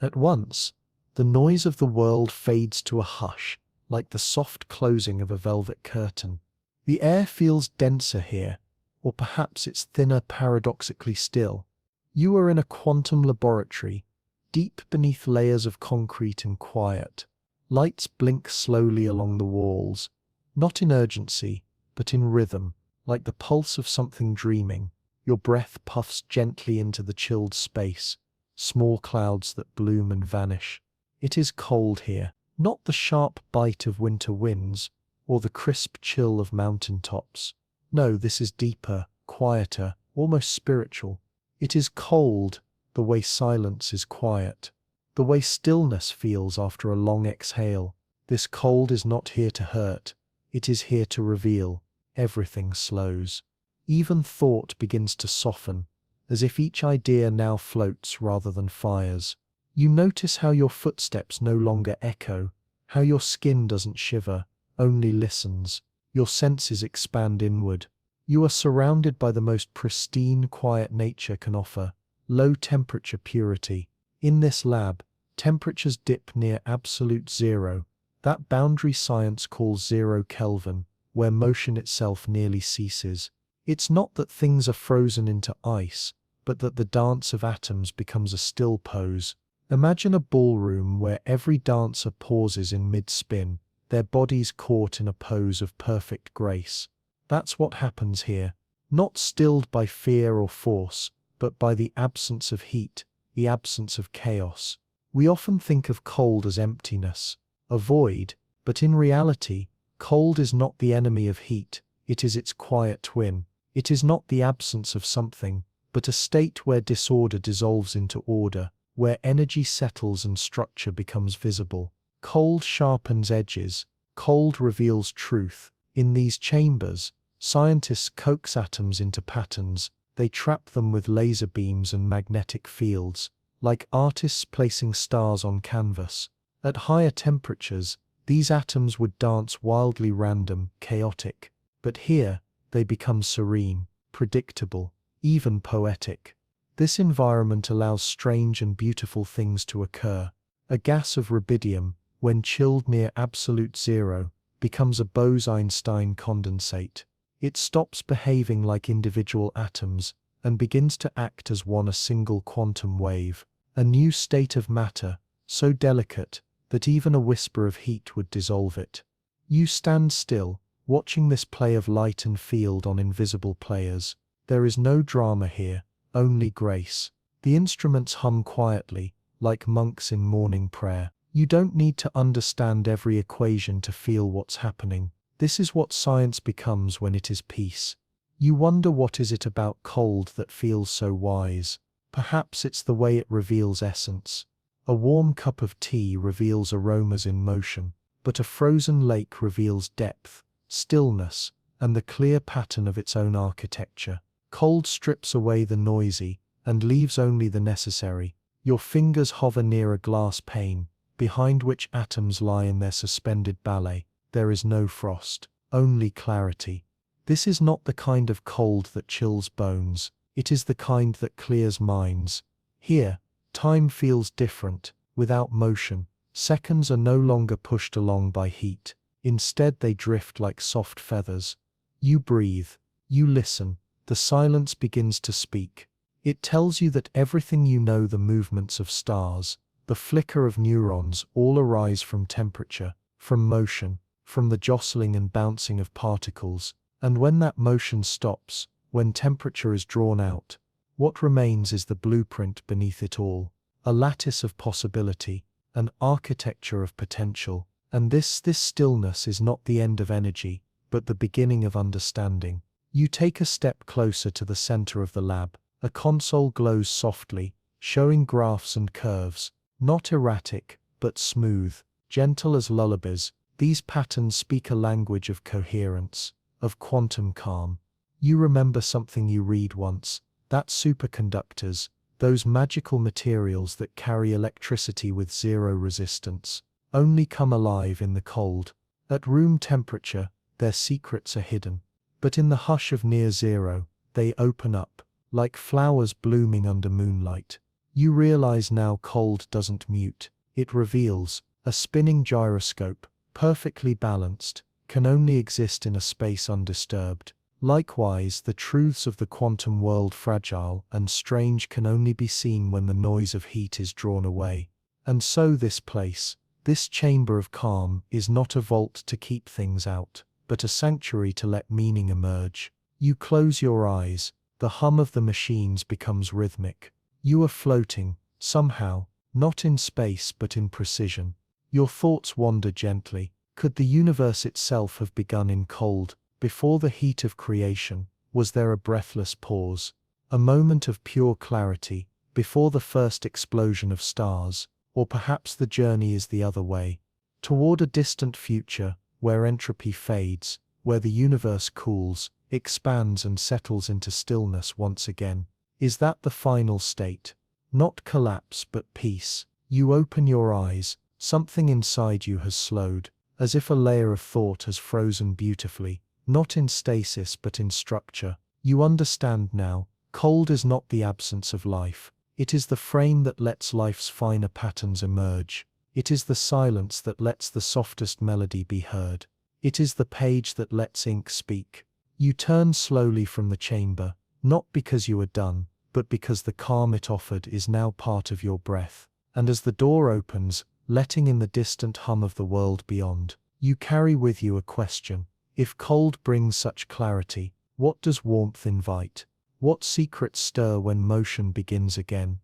At once, the noise of the world fades to a hush, like the soft closing of a velvet curtain. The air feels denser here, or perhaps it's thinner, paradoxically still. You are in a quantum laboratory, deep beneath layers of concrete and quiet. Lights blink slowly along the walls, not in urgency, but in rhythm, like the pulse of something dreaming. Your breath puffs gently into the chilled space, small clouds that bloom and vanish. It is cold here, not the sharp bite of winter winds, or the crisp chill of mountain tops. No, this is deeper, quieter, almost spiritual. It is cold, the way silence is quiet, the way stillness feels after a long exhale. This cold is not here to hurt, it is here to reveal. Everything slows. Even thought begins to soften, as if each idea now floats rather than fires. You notice how your footsteps no longer echo, how your skin doesn't shiver, only listens. Your senses expand inward. You are surrounded by the most pristine, quiet nature can offer. Low temperature purity. In this lab, temperatures dip near absolute zero, that boundary science calls 0 Kelvin, where motion itself nearly ceases. It's not that things are frozen into ice, but that the dance of atoms becomes a still pose. Imagine a ballroom where every dancer pauses in mid-spin, their bodies caught in a pose of perfect grace. That's what happens here, not stilled by fear or force, but by the absence of heat, the absence of chaos. We often think of cold as emptiness, a void, but in reality, cold is not the enemy of heat, it is its quiet twin. It is not the absence of something, but a state where disorder dissolves into order, where energy settles and structure becomes visible. Cold sharpens edges, cold reveals truth. In these chambers, scientists coax atoms into patterns, they trap them with laser beams and magnetic fields, like artists placing stars on canvas. At higher temperatures, these atoms would dance wildly random, chaotic. But here, they become serene, predictable, even poetic. This environment allows strange and beautiful things to occur. A gas of rubidium, when chilled near absolute zero, becomes a Bose-Einstein condensate. It stops behaving like individual atoms and begins to act as one, a single quantum wave, a new state of matter, so delicate that even a whisper of heat would dissolve it. You stand still, watching this play of light and field on invisible players. There is no drama here, only grace. The instruments hum quietly, like monks in morning prayer. You don't need to understand every equation to feel what's happening. This is what science becomes when it is peace. You wonder, what is it about cold that feels so wise? Perhaps it's the way it reveals essence. A warm cup of tea reveals aromas in motion, but a frozen lake reveals depth, stillness, and the clear pattern of its own architecture. Cold strips away the noisy and leaves only the necessary. Your fingers hover near a glass pane, behind which atoms lie in their suspended ballet. There is no frost, only clarity. This is not the kind of cold that chills bones, it is the kind that clears minds. Here, time feels different, without motion. Seconds are no longer pushed along by heat. Instead, they drift like soft feathers. You breathe, you listen, the silence begins to speak. It tells you that everything you know, the movements of stars, the flicker of neurons, all arise from temperature, from motion, from the jostling and bouncing of particles. And when that motion stops, when temperature is drawn out, what remains is the blueprint beneath it all, a lattice of possibility, an architecture of potential. And this stillness is not the end of energy, but the beginning of understanding. You take a step closer to the center of the lab. A console glows softly, showing graphs and curves, not erratic, but smooth, gentle as lullabies. These patterns speak a language of coherence, of quantum calm. You remember something you read once, that superconductors, those magical materials that carry electricity with zero resistance, only come alive in the cold. At room temperature, their secrets are hidden. But in the hush of near zero, they open up, like flowers blooming under moonlight. You realize now cold doesn't mute, it reveals. A spinning gyroscope, perfectly balanced, can only exist in a space undisturbed. Likewise, the truths of the quantum world, fragile and strange, can only be seen when the noise of heat is drawn away. And so this place, this chamber of calm, is not a vault to keep things out, but a sanctuary to let meaning emerge. You close your eyes, the hum of the machines becomes rhythmic. You are floating, somehow, not in space but in precision. Your thoughts wander gently. Could the universe itself have begun in cold, before the heat of creation? Was there a breathless pause, a moment of pure clarity, before the first explosion of stars? Or perhaps the journey is the other way, toward a distant future, where entropy fades, where the universe cools, expands and settles into stillness once again. Is that the final state? Not collapse but peace. You open your eyes, something inside you has slowed, as if a layer of thought has frozen beautifully, not in stasis but in structure. You understand now, cold is not the absence of life. It is the frame that lets life's finer patterns emerge. It is the silence that lets the softest melody be heard. It is the page that lets ink speak. You turn slowly from the chamber, not because you are done, but because the calm it offered is now part of your breath. And as the door opens, letting in the distant hum of the world beyond, you carry with you a question. If cold brings such clarity, what does warmth invite? What secrets stir when motion begins again?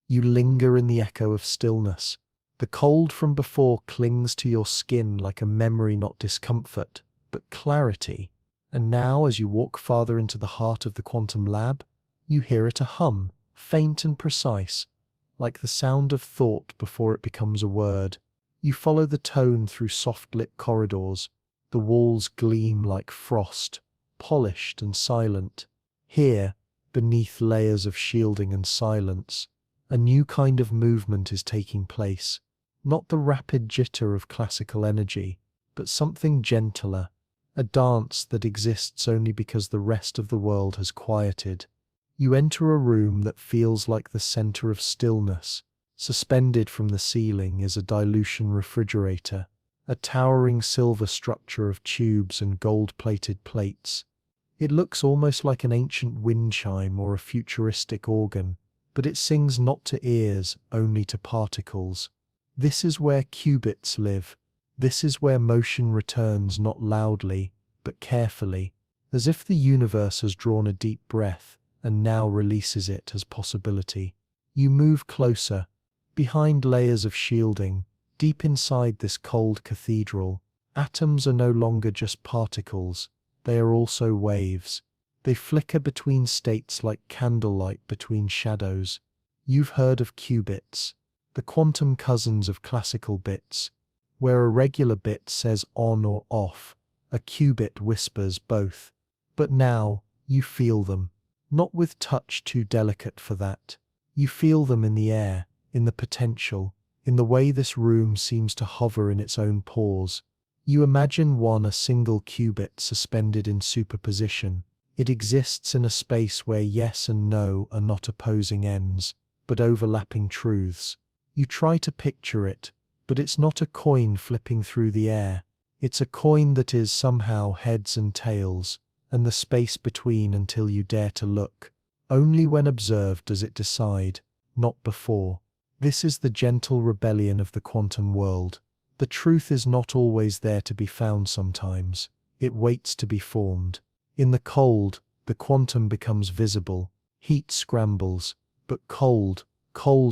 You linger in the echo of stillness. The cold from before clings to your skin like a memory, not discomfort, but clarity. And now, as you walk farther into the heart of the quantum lab, you hear it a hum, faint and precise, like the sound of thought before it becomes a word. You follow the tone through soft-lit corridors. The walls gleam like frost, polished and silent. Here, beneath layers of shielding and silence, a new kind of movement is taking place. Not the rapid jitter of classical energy, but something gentler, a dance that exists only because the rest of the world has quieted. You enter a room that feels like the center of stillness. Suspended from the ceiling is a dilution refrigerator, a towering silver structure of tubes and gold-plated plates. It looks almost like an ancient wind chime or a futuristic organ, but it sings not to ears, only to particles. This is where qubits live. This is where motion returns not loudly, but carefully, as if the universe has drawn a deep breath and now releases it as possibility. You move closer, behind layers of shielding, deep inside this cold cathedral. Atoms are no longer just particles, they are also waves. They flicker between states like candlelight between shadows. You've heard of qubits, the quantum cousins of classical bits. Where a regular bit says on or off, a qubit whispers both. But now, you feel them. Not with touch too delicate for that. You feel them in the air, in the potential, in the way this room seems to hover in its own pause. You imagine a single qubit suspended in superposition. It exists in a space where yes and no are not opposing ends, but overlapping truths. You try to picture it, but it's not a coin flipping through the air. It's a coin that is somehow heads and tails, and the space between until you dare to look. Only when observed does it decide, not before. This is the gentle rebellion of the quantum world. The truth is not always there to be found sometimes. It waits to be formed. In the cold, the quantum becomes visible. Heat scrambles, but cold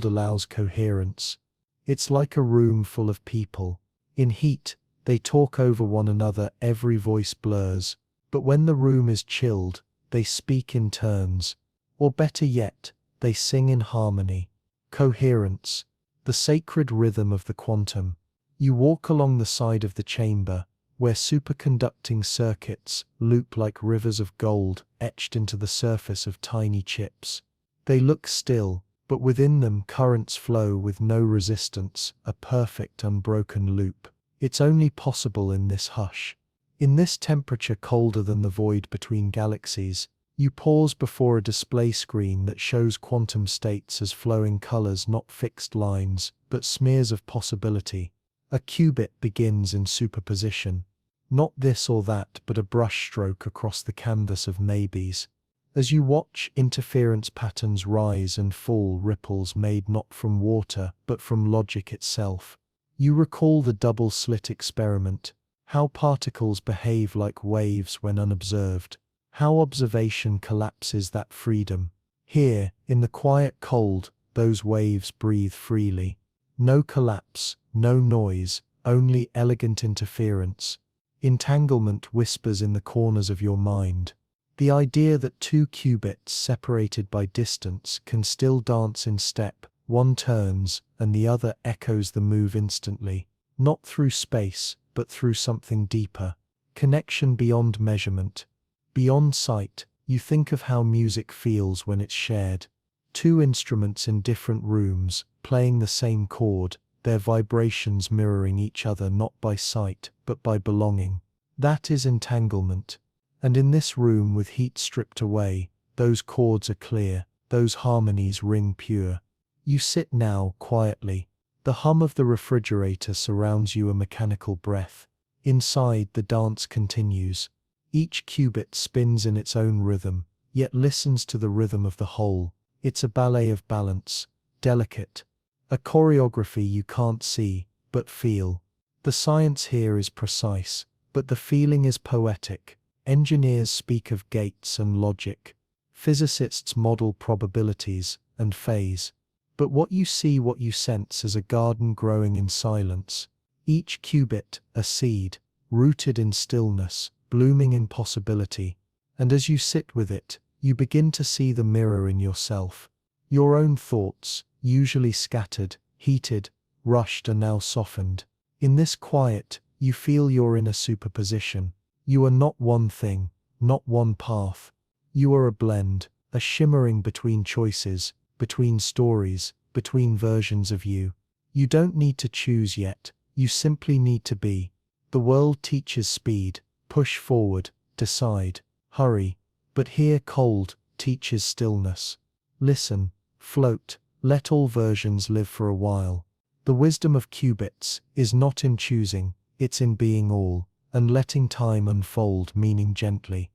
allows coherence. It's like a room full of people. In heat, they talk over one another, every voice blurs. But when the room is chilled, they speak in turns. Or better yet, they sing in harmony. Coherence, the sacred rhythm of the quantum. You walk along the side of the chamber, where superconducting circuits loop like rivers of gold etched into the surface of tiny chips. They look still, but within them currents flow with no resistance, a perfect unbroken loop. It's only possible in this hush. In this temperature colder than the void between galaxies, You pause before a display screen that shows quantum states as flowing colors, not fixed lines, but smears of possibility. A qubit begins in superposition. Not this or that, but a brushstroke across the canvas of maybes. As you watch, interference patterns rise and fall, ripples made not from water, but from logic itself. You recall the double-slit experiment, how particles behave like waves when unobserved, how observation collapses that freedom. Here, in the quiet cold, those waves breathe freely. No collapse, no noise, only elegant interference. Entanglement whispers in the corners of your mind. The idea that two qubits separated by distance can still dance in step, one turns and the other echoes the move instantly, not through space, but through something deeper. Connection beyond measurement. Beyond sight, you think of how music feels when it's shared. Two instruments in different rooms, playing the same chord, their vibrations mirroring each other not by sight, but by belonging. That is entanglement. And in this room with heat stripped away, those chords are clear, those harmonies ring pure. You sit now, quietly. The hum of the refrigerator surrounds you, a mechanical breath. Inside, the dance continues. Each qubit spins in its own rhythm, yet listens to the rhythm of the whole. It's a ballet of balance, delicate. A choreography you can't see, but feel. The science here is precise, but the feeling is poetic. Engineers speak of gates and logic. Physicists model probabilities and phase. But what you see, what you sense, is a garden growing in silence. Each qubit, a seed, rooted in stillness, blooming in possibility. And as you sit with it, you begin to see the mirror in yourself. Your own thoughts, usually scattered, heated, rushed, are now softened. In this quiet, you feel you're in a superposition. You are not one thing, not one path. You are a blend, a shimmering between choices, between stories, between versions of you. You don't need to choose yet, you simply need to be. The world teaches speed, push forward, decide, hurry. But here cold teaches stillness. Listen, float, let all versions live for a while. The wisdom of qubits is not in choosing, it's in being all, and letting time unfold meaning gently.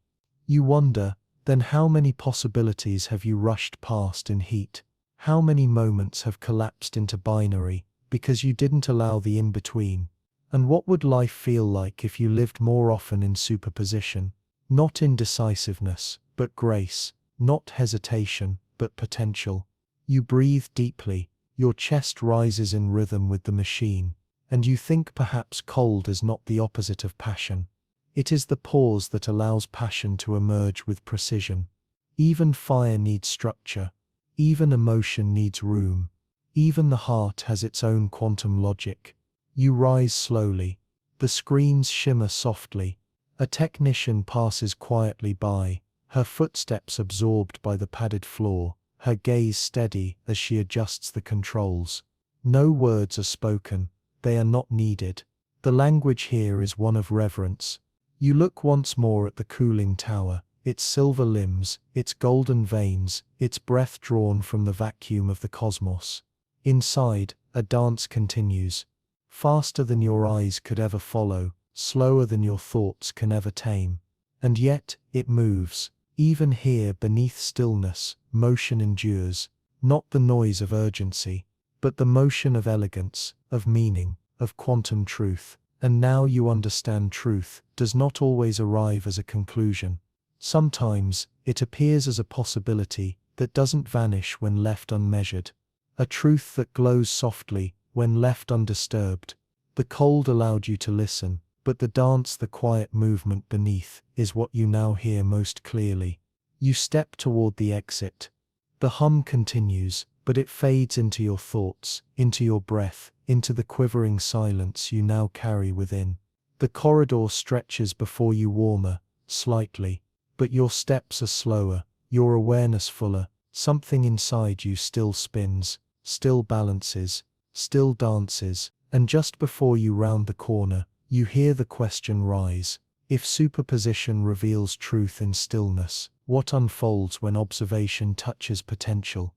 You wonder, then, how many possibilities have you rushed past in heat? How many moments have collapsed into binary, because you didn't allow the in-between? And what would life feel like if you lived more often in superposition? Not indecisiveness, but grace, not hesitation, but potential. You breathe deeply, your chest rises in rhythm with the machine. And you think perhaps cold is not the opposite of passion. It is the pause that allows passion to emerge with precision. Even fire needs structure. Even emotion needs room. Even the heart has its own quantum logic. You rise slowly. The screens shimmer softly. A technician passes quietly by, her footsteps absorbed by the padded floor, her gaze steady as she adjusts the controls. No words are spoken. They are not needed. The language here is one of reverence. You look once more at the cooling tower, its silver limbs, its golden veins, its breath drawn from the vacuum of the cosmos. Inside, a dance continues. Faster than your eyes could ever follow, slower than your thoughts can ever tame. And yet, it moves. Even here, beneath stillness, motion endures. Not the noise of urgency, but the motion of elegance, of meaning, of quantum truth. And now you understand truth does not always arrive as a conclusion. Sometimes, it appears as a possibility that doesn't vanish when left unmeasured. A truth that glows softly when left undisturbed. The cold allowed you to listen, but the dance, the quiet movement beneath, is what you now hear most clearly. You step toward the exit. The hum continues, but it fades into your thoughts, into your breath, into the quivering silence you now carry within. The corridor stretches before you, warmer, slightly, but your steps are slower, your awareness fuller. Something inside you still spins, still balances, still dances, and just before you round the corner, you hear the question rise. If superposition reveals truth in stillness, What unfolds when observation touches potential?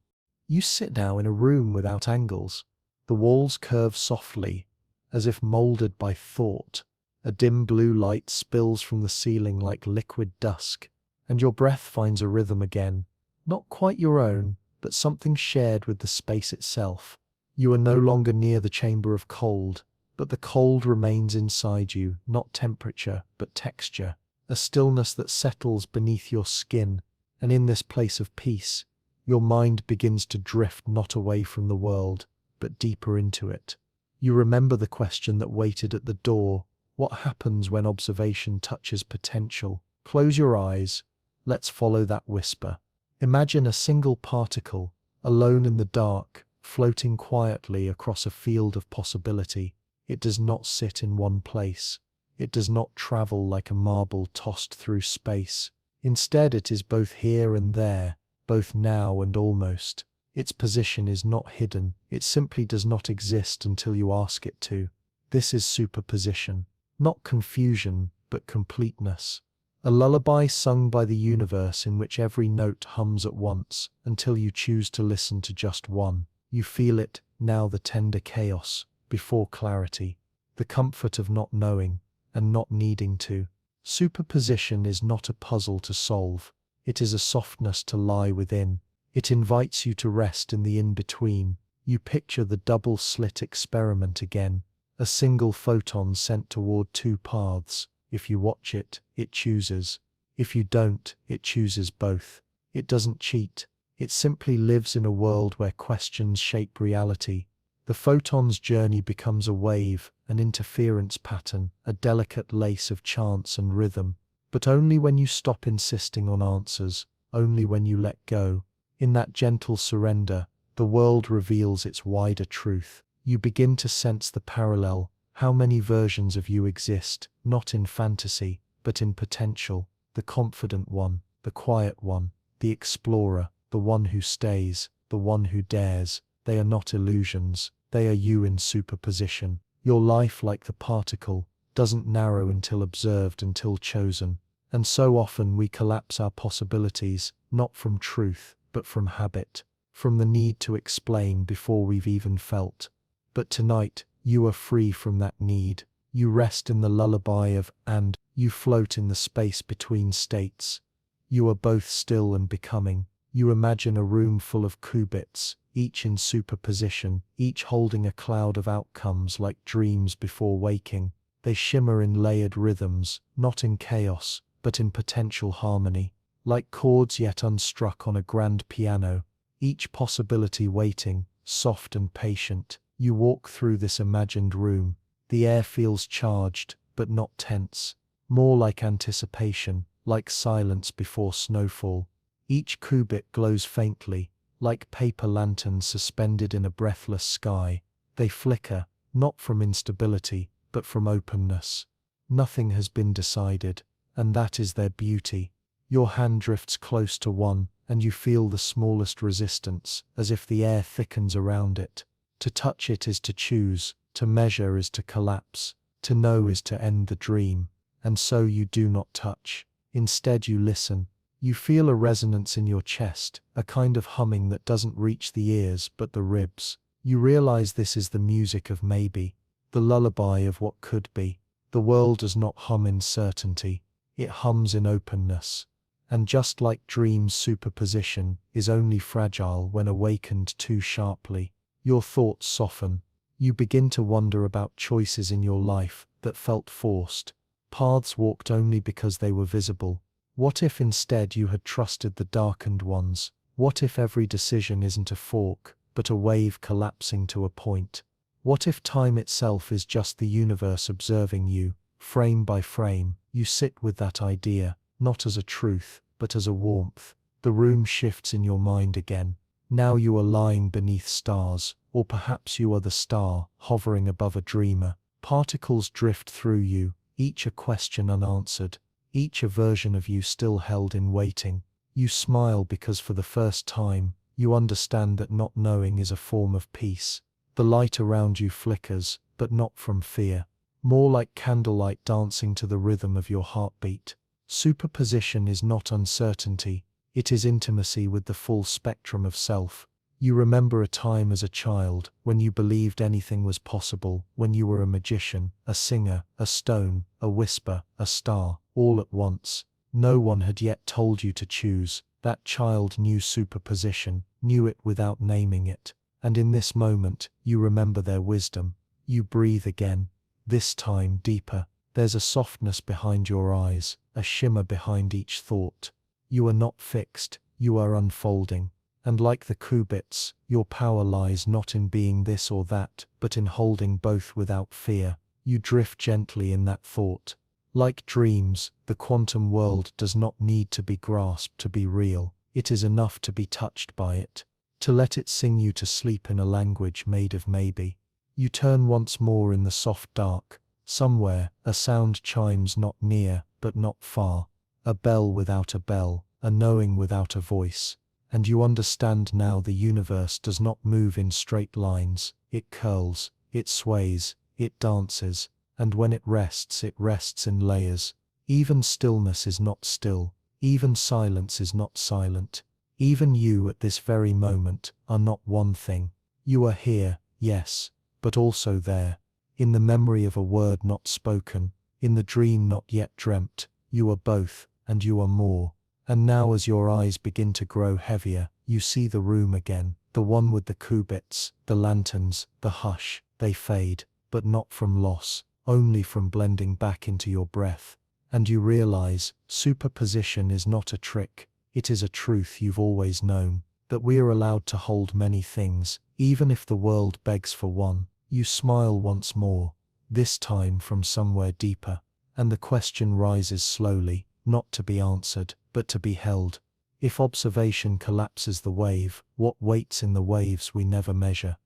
You sit now in a room without angles. The walls curve softly, as if molded by thought. A dim blue light spills from the ceiling like liquid dusk, and your breath finds a rhythm again. Not quite your own, but something shared with the space itself. You are no longer near the chamber of cold, but the cold remains inside you, not temperature, but texture. A stillness that settles beneath your skin, and in this place of peace, your mind begins to drift not away from the world, but deeper into it. You remember the question that waited at the door: what happens when observation touches potential? Close your eyes. Let's follow that whisper. Imagine a single particle, alone in the dark, floating quietly across a field of possibility. It does not sit in one place. It does not travel like a marble tossed through space. Instead, it is both here and there, both now and almost. Its position is not hidden. It simply does not exist until you ask it to. This is superposition. Not confusion, but completeness. A lullaby sung by the universe in which every note hums at once, until you choose to listen to just one. You feel it, now, the tender chaos, before clarity. The comfort of not knowing, and not needing to. Superposition is not a puzzle to solve. It is a softness to lie within. It invites you to rest in the in-between. You picture the double-slit experiment again. A single photon sent toward two paths. If you watch it, it chooses. If you don't, it chooses both. It doesn't cheat. It simply lives in a world where questions shape reality. The photon's journey becomes a wave, an interference pattern, a delicate lace of chance and rhythm. But only when you stop insisting on answers, only when you let go. In that gentle surrender, the world reveals its wider truth. You begin to sense the parallel. How many versions of you exist, not in fantasy, but in potential? The confident one, the quiet one, the explorer, the one who stays, the one who dares. They are not illusions. They are you in superposition. Your life, like the particle, doesn't narrow until observed, until chosen. And so often we collapse our possibilities, not from truth, but from habit, from the need to explain before we've even felt. But tonight, you are free from that need. You rest in the lullaby of and. You float in the space between states. You are both still and becoming. You imagine a room full of qubits, each in superposition, each holding a cloud of outcomes like dreams before waking. They shimmer in layered rhythms, not in chaos, but in potential harmony, like chords yet unstruck on a grand piano, each possibility waiting, soft and patient. You walk through this imagined room. The air feels charged, but not tense, more like anticipation, like silence before snowfall. Each qubit glows faintly, like paper lanterns suspended in a breathless sky. They flicker, not from instability, but from openness. Nothing has been decided, and that is their beauty. Your hand drifts close to one, and you feel the smallest resistance, as if the air thickens around it. To touch it is to choose, to measure is to collapse, to know is to end the dream. And so you do not touch. Instead you listen. You feel a resonance in your chest, a kind of humming that doesn't reach the ears but the ribs. You realize this is the music of maybe, the lullaby of what could be. The world does not hum in certainty, it hums in openness. And just like dreams, superposition is only fragile when awakened too sharply. Your thoughts soften. You begin to wonder about choices in your life that felt forced, paths walked only because they were visible. What if instead you had trusted the darkened ones? What if every decision isn't a fork, but a wave collapsing to a point? What if time itself is just the universe observing you, frame by frame? You sit with that idea, not as a truth, but as a warmth. The room shifts in your mind again. Now you are lying beneath stars, or perhaps you are the star, hovering above a dreamer. Particles drift through you, each a question unanswered, each a version of you still held in waiting. You smile because for the first time, you understand that not knowing is a form of peace. The light around you flickers, but not from fear, more like candlelight dancing to the rhythm of your heartbeat. Superposition is not uncertainty, it is intimacy with the full spectrum of self. You remember a time as a child when you believed anything was possible, when you were a magician, a singer, a stone, a whisper, a star, all at once. No one had yet told you to choose. That child knew superposition, knew it without naming it. And in this moment, you remember their wisdom. You breathe again, this time deeper. There's a softness behind your eyes, a shimmer behind each thought. You are not fixed, you are unfolding. And like the qubits, your power lies not in being this or that, but in holding both without fear. You drift gently in that thought. Like dreams, the quantum world does not need to be grasped to be real. It is enough to be touched by it, to let it sing you to sleep in a language made of maybe. You turn once more in the soft dark. Somewhere, a sound chimes not near, but not far. A bell without a bell, a knowing without a voice. And you understand now the universe does not move in straight lines. It curls, it sways, it dances, and when it rests in layers. Even stillness is not still, even silence is not silent. Even you at this very moment are not one thing. You are here, yes, but also there. In the memory of a word not spoken, in the dream not yet dreamt, you are both, and you are more. And now as your eyes begin to grow heavier, you see the room again, the one with the qubits, the lanterns, the hush. They fade, but not from loss, only from blending back into your breath. And you realize, superposition is not a trick, it is a truth you've always known, that we are allowed to hold many things, even if the world begs for one. You smile once more, this time from somewhere deeper, and the question rises slowly, not to be answered, but to be held. If observation collapses the wave, what waits in the waves we never measure?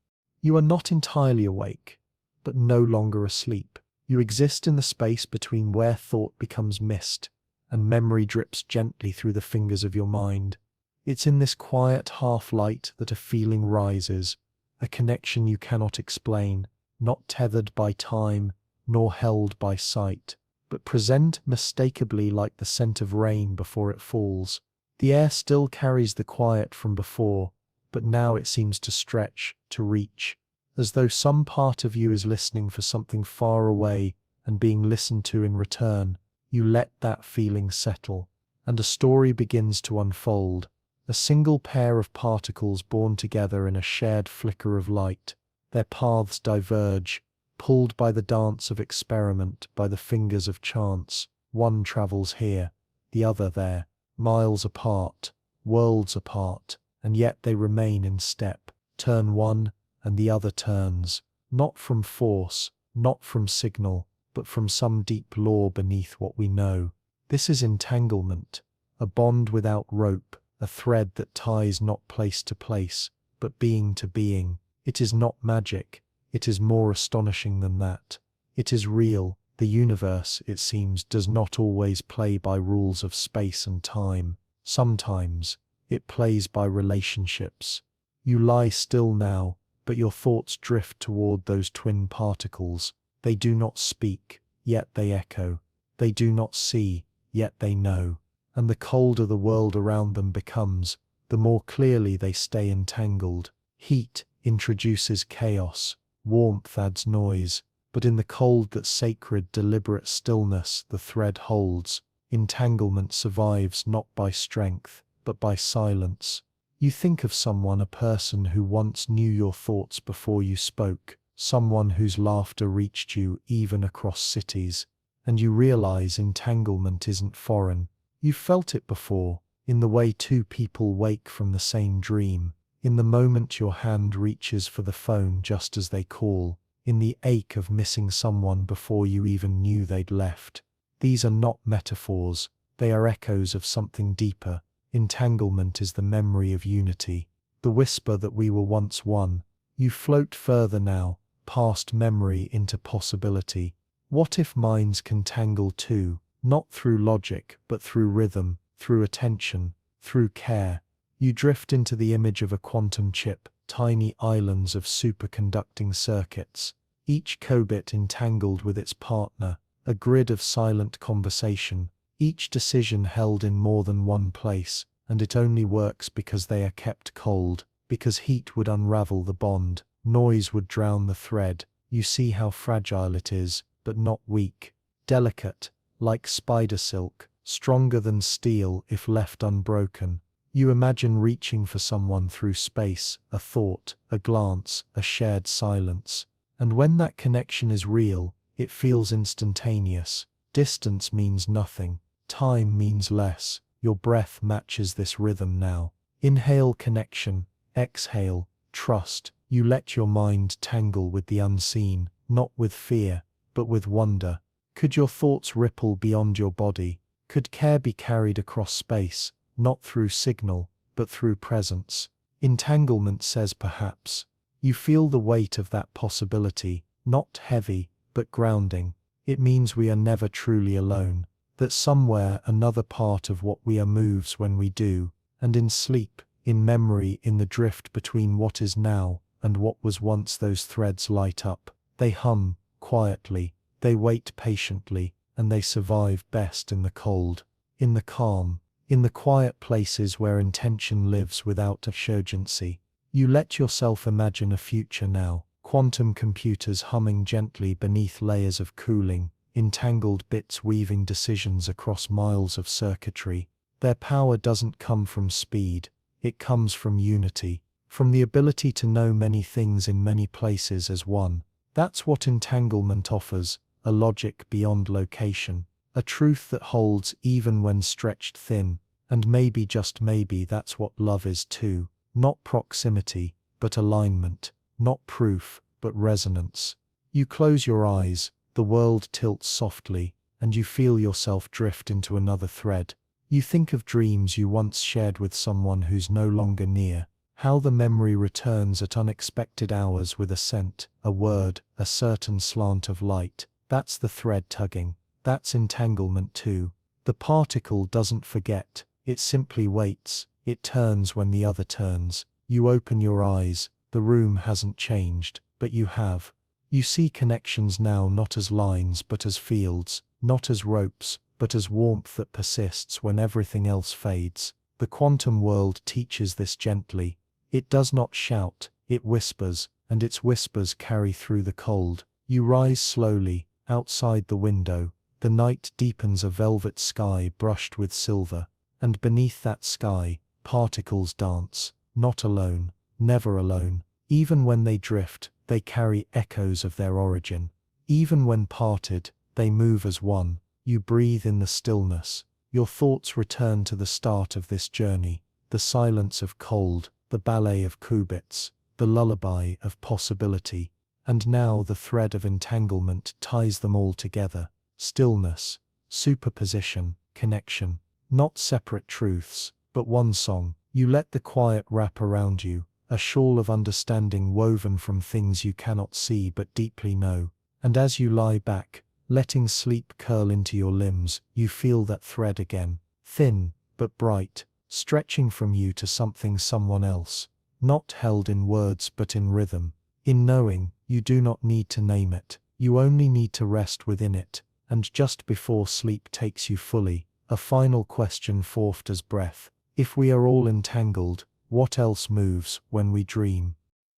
You are not entirely awake, but no longer asleep. You exist in the space between where thought becomes mist, and memory drips gently through the fingers of your mind. It's in this quiet half-light that a feeling rises, a connection you cannot explain, not tethered by time, nor held by sight, but present mistakably like the scent of rain before it falls. The air still carries the quiet from before, but now it seems to stretch, to reach, as though some part of you is listening for something far away and being listened to in return. You let that feeling settle, and a story begins to unfold, a single pair of particles born together in a shared flicker of light. Their paths diverge, pulled by the dance of experiment, by the fingers of chance. One travels here, the other there, miles apart, worlds apart, and yet they remain in step. Turn one, and the other turns, not from force, not from signal, but from some deep law beneath what we know. This is entanglement, a bond without rope, a thread that ties not place to place, but being to being. It is not magic, it is more astonishing than that. It is real. The universe, it seems, does not always play by rules of space and time. Sometimes, it plays by relationships. You lie still now, but your thoughts drift toward those twin particles. They do not speak, yet they echo. They do not see, yet they know. And the colder the world around them becomes, the more clearly they stay entangled. Heat introduces chaos, warmth adds noise, but in the cold that sacred, deliberate stillness the thread holds. Entanglement survives not by strength, but by silence. You think of someone, a person who once knew your thoughts before you spoke, someone whose laughter reached you even across cities, and you realize entanglement isn't foreign. You've felt it before, in the way two people wake from the same dream, in the moment your hand reaches for the phone just as they call, in the ache of missing someone before you even knew they'd left. These are not metaphors, they are echoes of something deeper. Entanglement is the memory of unity, the whisper that we were once one. You float further now, past memory into possibility. What if minds can tangle too, not through logic, but through rhythm, through attention, through care? You drift into the image of a quantum chip, tiny islands of superconducting circuits, each qubit entangled with its partner, a grid of silent conversation. each decision held in more than one place, and it only works because they are kept cold, because heat would unravel the bond, noise would drown the thread. You see how fragile it is, but not weak, delicate, like spider silk, stronger than steel if left unbroken. You imagine reaching for someone through space, a thought, a glance, a shared silence. And when that connection is real, it feels instantaneous. Distance means nothing. Time means less. Your breath matches this rhythm now. Inhale connection, exhale trust. You let your mind tangle with the unseen, not with fear, but with wonder. Could your thoughts ripple beyond your body? Could care be carried across space, not through signal, but through presence? Entanglement says perhaps. You feel the weight of that possibility, not heavy, but grounding. It means we are never truly alone, that somewhere another part of what we are moves when we do, and in sleep, in memory, in the drift between what is now and what was once, those threads light up. They hum, quietly, they wait patiently, and they survive best in the cold, in the calm, in the quiet places where intention lives without urgency. You let yourself imagine a future now, quantum computers humming gently beneath layers of cooling, entangled bits weaving decisions across miles of circuitry. Their power doesn't come from speed, it comes from unity, from the ability to know many things in many places as one. That's what entanglement offers, a logic beyond location, a truth that holds even when stretched thin, and maybe, just maybe, that's what love is too. Not proximity, but alignment, not proof, but resonance. You close your eyes, the world tilts softly, and you feel yourself drift into another thread. You think of dreams you once shared with someone who's no longer near, how the memory returns at unexpected hours with a scent, a word, a certain slant of light. That's the thread tugging. That's entanglement too. The particle doesn't forget, it simply waits. It turns when the other turns. You open your eyes, the room hasn't changed, but you have. You see connections now not as lines but as fields, not as ropes, but as warmth that persists when everything else fades. The quantum world teaches this gently. It does not shout, it whispers, and its whispers carry through the cold. You rise slowly, outside the window. The night deepens, a velvet sky brushed with silver, and beneath that sky, particles dance, not alone, never alone. Even when they drift, they carry echoes of their origin. Even when parted, they move as one. You breathe in the stillness. Your thoughts return to the start of this journey, the silence of cold, the ballet of qubits, the lullaby of possibility. And now the thread of entanglement ties them all together. Stillness, superposition, connection. Not separate truths, but one song. You let the quiet wrap around you, a shawl of understanding woven from things you cannot see but deeply know. And as you lie back, letting sleep curl into your limbs, you feel that thread again, thin but bright, stretching from you to something, someone else. Not held in words but in rhythm. In knowing, you do not need to name it. You only need to rest within it. And just before sleep takes you fully, a final question forth as breath. If we are all entangled, what else moves when we dream?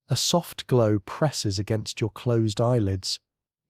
A soft glow presses against your closed eyelids.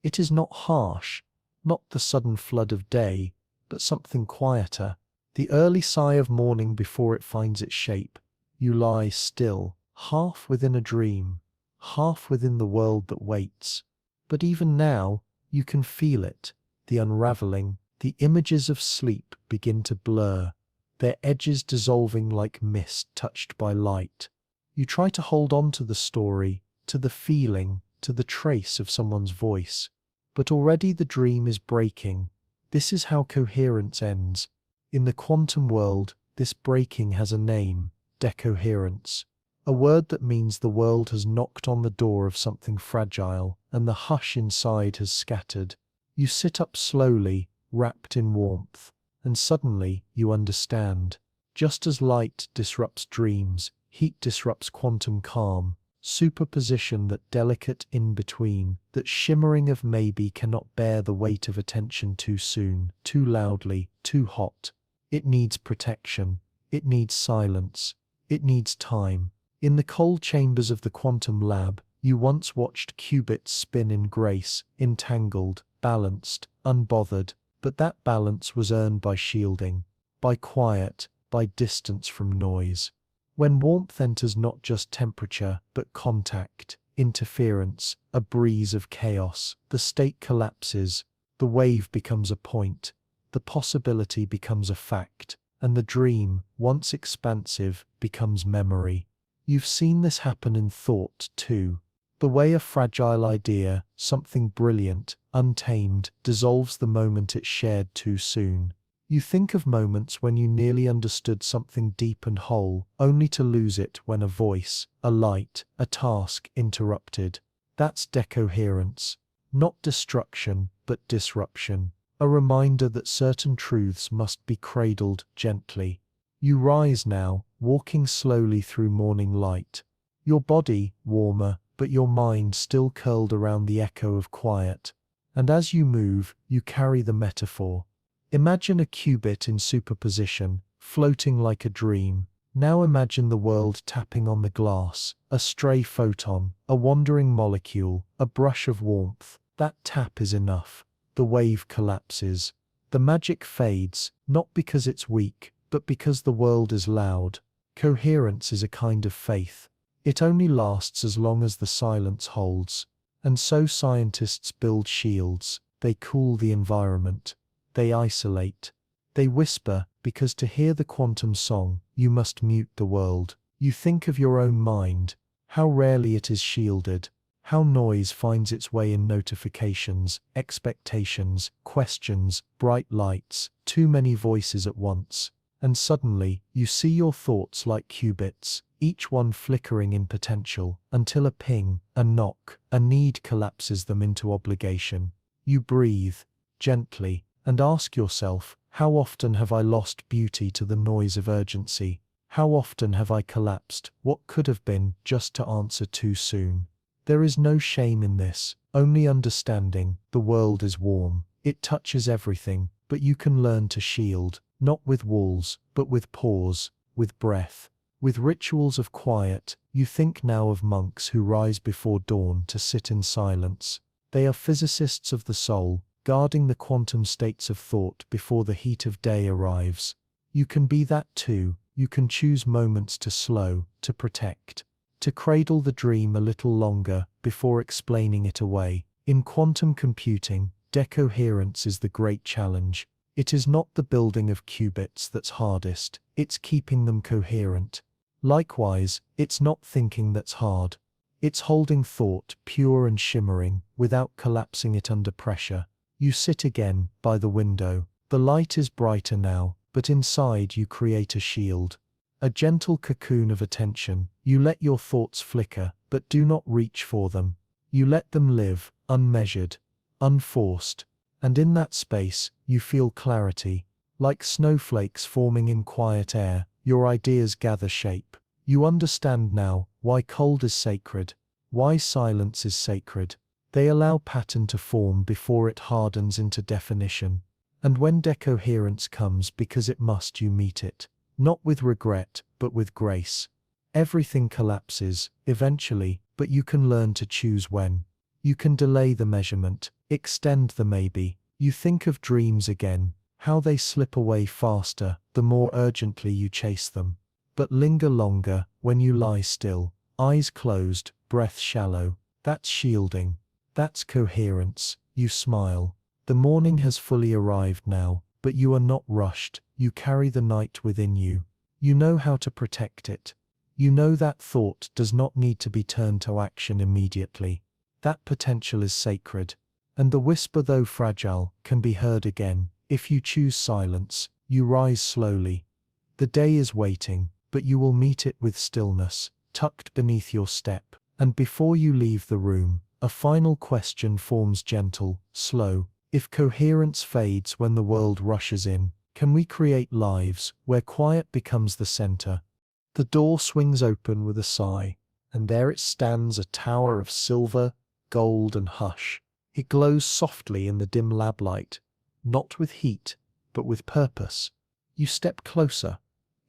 It is not harsh, not the sudden flood of day, but something quieter. The early sigh of morning before it finds its shape. You lie still, half within a dream, half within the world that waits. But even now, you can feel it, the unraveling. The images of sleep begin to blur, their edges dissolving like mist touched by light. You try to hold on to the story, to the feeling, to the trace of someone's voice. But already the dream is breaking. This is how coherence ends. In the quantum world, this breaking has a name, decoherence. A word that means the world has knocked on the door of something fragile, and the hush inside has scattered. You sit up slowly, wrapped in warmth, and suddenly you understand. Just as light disrupts dreams, heat disrupts quantum calm, superposition, that delicate in-between, that shimmering of maybe cannot bear the weight of attention too soon, too loudly, too hot. It needs protection. It needs silence. It needs time. In the cold chambers of the quantum lab, you once watched qubits spin in grace, entangled, balanced, unbothered, but that balance was earned by shielding, by quiet, by distance from noise. When warmth enters not just temperature, but contact, interference, a breeze of chaos, the state collapses, the wave becomes a point, the possibility becomes a fact, and the dream, once expansive, becomes memory. You've seen this happen in thought, too. The way a fragile idea, something brilliant, untamed, dissolves the moment it's shared too soon. You think of moments when you nearly understood something deep and whole, only to lose it when a voice, a light, a task interrupted. That's decoherence. Not destruction, but disruption. A reminder that certain truths must be cradled gently. You rise now, walking slowly through morning light. Your body, warmer, but your mind still curled around the echo of quiet. And as you move, you carry the metaphor. Imagine a qubit in superposition, floating like a dream. Now imagine the world tapping on the glass, a stray photon, a wandering molecule, a brush of warmth. That tap is enough. The wave collapses. The magic fades, not because it's weak, but because the world is loud. Coherence is a kind of faith. It only lasts as long as the silence holds. And so scientists build shields. They cool the environment. They isolate. They whisper, because to hear the quantum song, you must mute the world. You think of your own mind, how rarely it is shielded, how noise finds its way in notifications, expectations, questions, bright lights, too many voices at once. And suddenly, you see your thoughts like qubits, each one flickering in potential, until a ping, a knock, a need collapses them into obligation. You breathe, gently, and ask yourself, how often have I lost beauty to the noise of urgency? How often have I collapsed what could have been just to answer too soon? There is no shame in this, only understanding. The world is warm. It touches everything, but you can learn to shield, not with walls, but with pause, with breath, with rituals of quiet. You think now of monks who rise before dawn to sit in silence. They are physicists of the soul, guarding the quantum states of thought before the heat of day arrives. You can be that too. You can choose moments to slow, to protect, to cradle the dream a little longer before explaining it away. In quantum computing, decoherence is the great challenge. It is not the building of qubits that's hardest, it's keeping them coherent. Likewise, it's not thinking that's hard. It's holding thought pure and shimmering without collapsing it under pressure. You sit again by the window. The light is brighter now, but inside you create a shield. A gentle cocoon of attention. You let your thoughts flicker, but do not reach for them. You let them live, unmeasured, unforced. And in that space, you feel clarity. Like snowflakes forming in quiet air, your ideas gather shape. You understand now why cold is sacred, why silence is sacred. They allow pattern to form before it hardens into definition. And when decoherence comes because it must, you meet it. Not with regret, but with grace. Everything collapses, eventually, but you can learn to choose when. You can delay the measurement, extend the maybe. You think of dreams again, how they slip away faster, the more urgently you chase them. But linger longer, when you lie still, eyes closed, breath shallow. That's shielding. That's coherence. You smile. The morning has fully arrived now, but you are not rushed. You carry the night within you. You know how to protect it. You know that thought does not need to be turned to action immediately. That potential is sacred. And the whisper, though fragile, can be heard again. If you choose silence, you rise slowly. The day is waiting, but you will meet it with stillness, tucked beneath your step. And before you leave the room, a final question forms, gentle, slow. If coherence fades when the world rushes in, can we create lives where quiet becomes the center? The door swings open with a sigh. and there it stands, a tower of silver, gold, and hush. It glows softly in the dim lab light, not with heat, but with purpose. You step closer.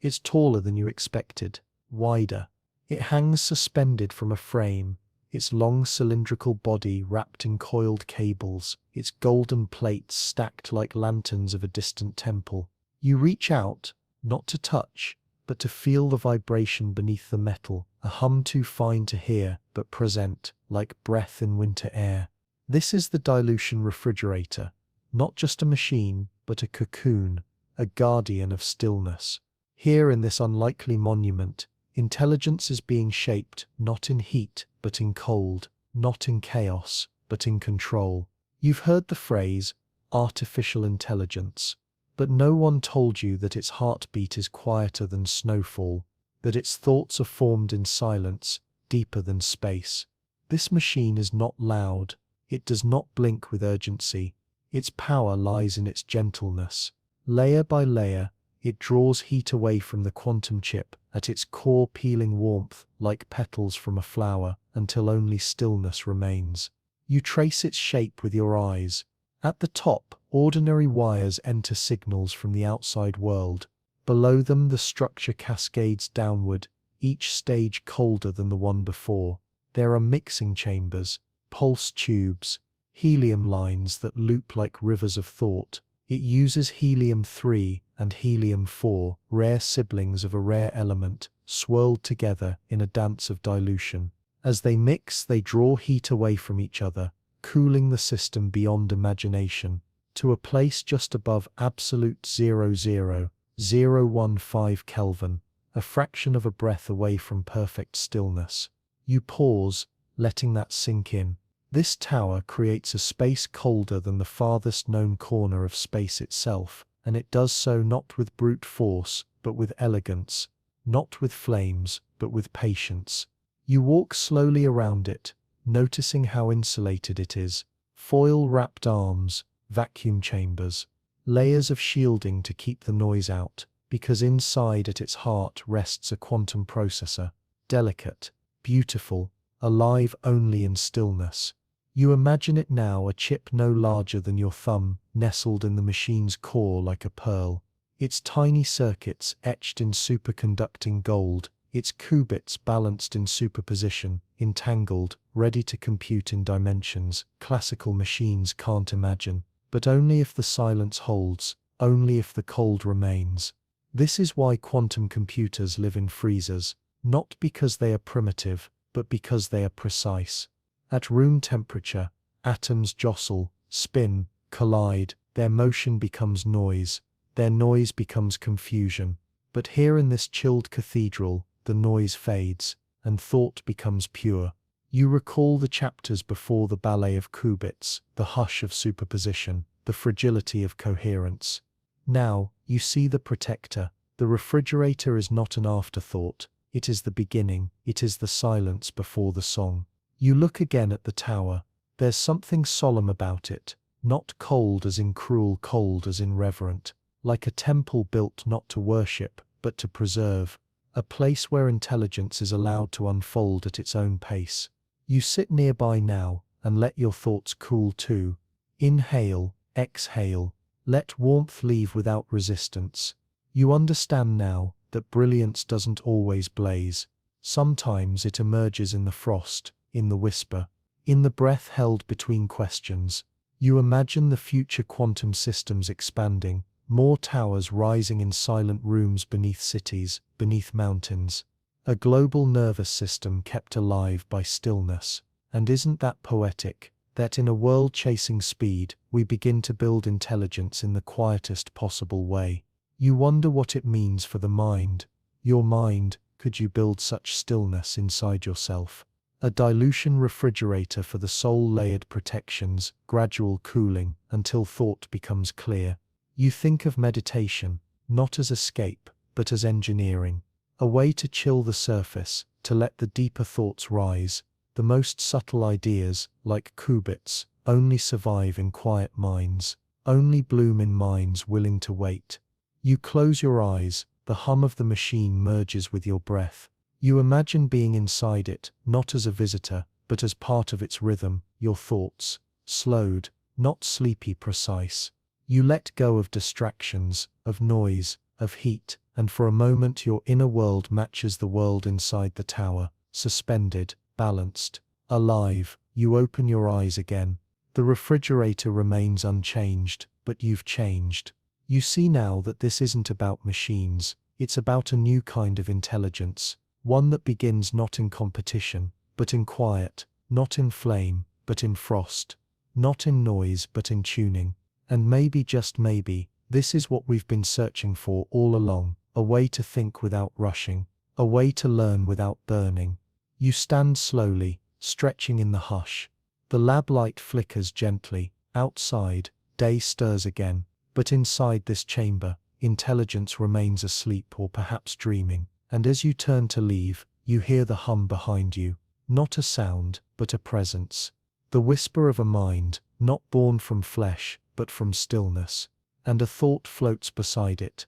It's taller than you expected, wider. It hangs suspended from a frame, its long cylindrical body wrapped in coiled cables, its golden plates stacked like lanterns of a distant temple. You reach out, not to touch, but to feel the vibration beneath the metal, a hum too fine to hear, but present, like breath in winter air. This is the dilution refrigerator, not just a machine, but a cocoon, a guardian of stillness. Here in this unlikely monument, intelligence is being shaped not in heat, but in cold, not in chaos, but in control. You've heard the phrase, artificial intelligence, but no one told you that its heartbeat is quieter than snowfall, that its thoughts are formed in silence, deeper than space. This machine is not loud, it does not blink with urgency. Its power lies in its gentleness. Layer by layer, it draws heat away from the quantum chip, at its core peeling warmth like petals from a flower, until only stillness remains. You trace its shape with your eyes. At the top, ordinary wires enter signals from the outside world. Below them, the structure cascades downward, each stage colder than the one before. There are mixing chambers, pulse tubes, helium lines that loop like rivers of thought. It uses helium-3 and helium-4, rare siblings of a rare element, swirled together in a dance of dilution. As they mix, they draw heat away from each other, cooling the system beyond imagination, to a place just above absolute 0.00015 Kelvin, a fraction of a breath away from perfect stillness. You pause, letting that sink in. This tower creates a space colder than the farthest known corner of space itself, and it does so not with brute force, but with elegance, not with flames, but with patience. You walk slowly around it, noticing how insulated it is. Foil-wrapped arms, vacuum chambers, layers of shielding to keep the noise out, because inside at its heart rests a quantum processor, delicate, beautiful, alive only in stillness. You imagine it now, a chip no larger than your thumb, nestled in the machine's core like a pearl. Its tiny circuits etched in superconducting gold, its qubits balanced in superposition, entangled, ready to compute in dimensions classical machines can't imagine, but only if the silence holds, only if the cold remains. This is why quantum computers live in freezers, not because they are primitive, but because they are precise. At room temperature, atoms jostle, spin, collide, their motion becomes noise, their noise becomes confusion. But here in this chilled cathedral, the noise fades, and thought becomes pure. You recall the chapters before the ballet of qubits, the hush of superposition, the fragility of coherence. Now, you see the protector. The refrigerator is not an afterthought, it is the beginning, it is the silence before the song. You look again at the tower. There's something solemn about it, not cold as in cruel, cold as in reverent, like a temple built not to worship, but to preserve, a place where intelligence is allowed to unfold at its own pace. You sit nearby now, and let your thoughts cool too. Inhale, exhale, let warmth leave without resistance. You understand now that brilliance doesn't always blaze. Sometimes it emerges in the frost, in the whisper, in the breath held between questions. You imagine the future quantum systems expanding, more towers rising in silent rooms beneath cities, beneath mountains. A global nervous system kept alive by stillness. And isn't that poetic, that in a world chasing speed, we begin to build intelligence in the quietest possible way? You wonder what it means for the mind. Your mind, could you build such stillness inside yourself? A dilution refrigerator for the soul, layered protections, gradual cooling, until thought becomes clear. You think of meditation, not as escape, but as engineering. A way to chill the surface, to let the deeper thoughts rise. The most subtle ideas, like qubits, only survive in quiet minds, only bloom in minds willing to wait. You close your eyes, the hum of the machine merges with your breath. You imagine being inside it, not as a visitor, but as part of its rhythm, your thoughts, slowed, not sleepy precise. You let go of distractions, of noise, of heat, and for a moment your inner world matches the world inside the tower, suspended, balanced, alive. You open your eyes again. The refrigerator remains unchanged, but you've changed. You see now that this isn't about machines, it's about a new kind of intelligence, one that begins not in competition, but in quiet, not in flame, but in frost, not in noise, but in tuning. And maybe, just maybe, this is what we've been searching for all along, a way to think without rushing, a way to learn without burning. You stand slowly, stretching in the hush. The lab light flickers gently. Outside, day stirs again, but inside this chamber, intelligence remains asleep or perhaps dreaming. And as you turn to leave, you hear the hum behind you. Not a sound, but a presence. The whisper of a mind, not born from flesh, but from stillness. And a thought floats beside it.